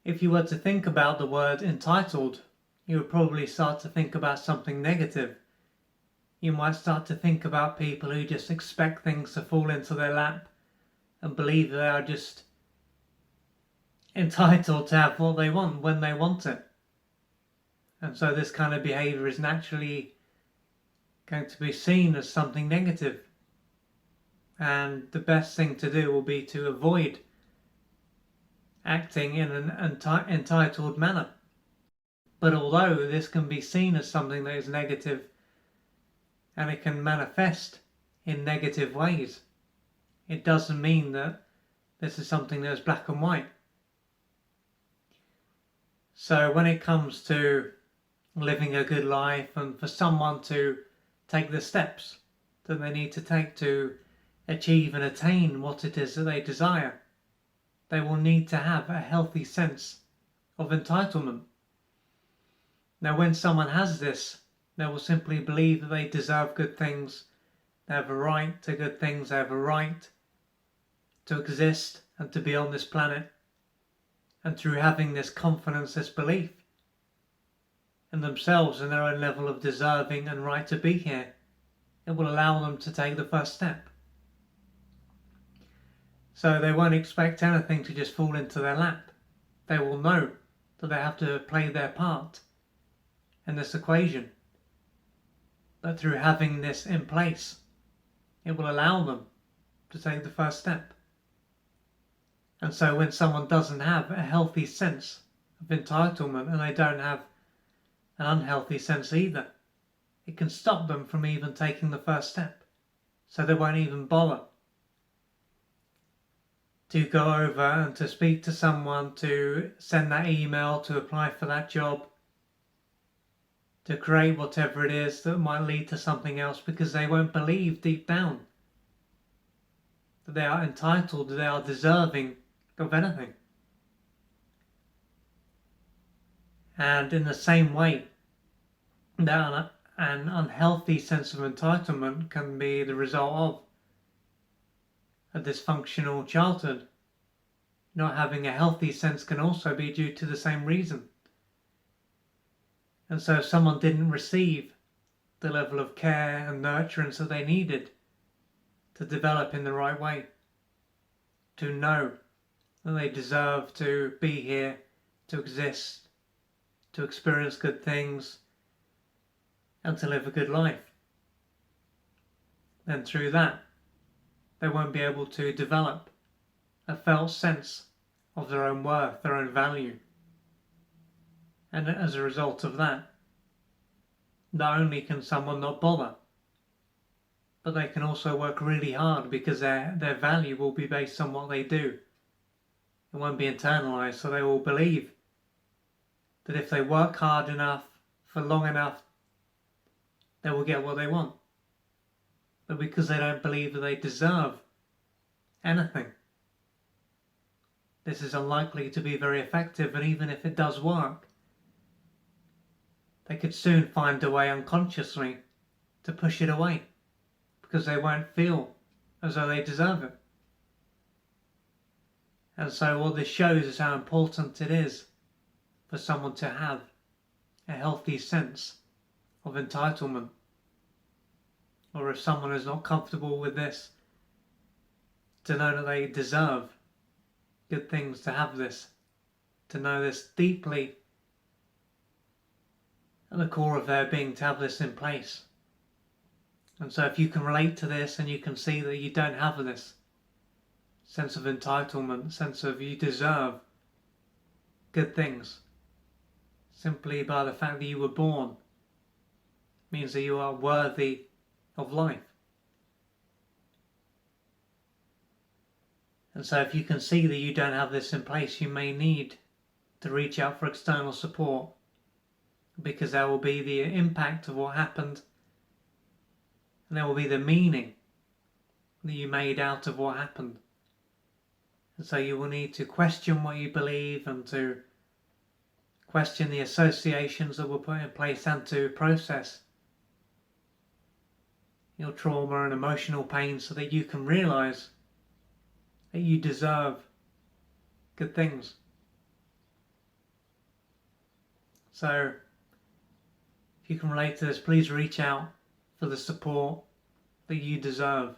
if you were to think about the word entitled, you would probably start to think about something negative. You might start to think about people who just expect things to fall into their lap and believe they are just entitled to have what they want when they want it. And so this kind of behaviour is naturally going to be seen as something negative. And the best thing to do will be to avoid acting in an entitled manner. But although this can be seen as something that is negative and it can manifest in negative ways, it doesn't mean that this is something that is black and white. So when it comes to living a good life and for someone to take the steps that they need to take to achieve and attain what it is that they desire, they will need to have a healthy sense of entitlement. Now, when someone has this, they will simply believe that they deserve good things, they have a right to good things, they have a right to exist and to be on this planet. And through having this confidence, this belief in themselves and their own level of deserving and right to be here, it will allow them to take the first step. So they won't expect anything to just fall into their lap. They will know that they have to play their part in this equation. But through having this in place, it will allow them to take the first step. And so when someone doesn't have a healthy sense of entitlement and they don't have an unhealthy sense either, it can stop them from even taking the first step. So they won't even bother to go over and to speak to someone, to send that email, to apply for that job, to create whatever it is that might lead to something else, because they won't believe deep down that they are entitled, they are deserving of anything. And in the same way, that an unhealthy sense of entitlement can be the result of a dysfunctional childhood. Not having a healthy sense can also be due to the same reason. And so if someone didn't receive the level of care and nurturance that they needed to develop in the right way, to know that they deserve to be here, to exist, to experience good things, and to live a good life, then through that, they won't be able to develop a felt sense of their own worth, their own value. And as a result of that, not only can someone not bother, but they can also work really hard because their value will be based on what they do. It won't be internalized, so they will believe that if they work hard enough for long enough, they will get what they want. But because they don't believe that they deserve anything, this is unlikely to be very effective, and even if it does work, they could soon find a way unconsciously to push it away because they won't feel as though they deserve it. And so what this shows is how important it is for someone to have a healthy sense of entitlement. Or if someone is not comfortable with this, to know that they deserve good things, to have this, to know this deeply at the core of their being, to have this in place. And so if you can relate to this and you can see that you don't have this sense of entitlement, sense of you deserve good things, simply by the fact that you were born, means that you are worthy of life. And so if you can see that you don't have this in place, you may need to reach out for external support, because there will be the impact of what happened, and there will be the meaning that you made out of what happened. And so you will need to question what you believe and to question the associations that were put in place and to process your trauma and emotional pain so that you can realise that you deserve good things. So if you can relate to this, please reach out for the support that you deserve.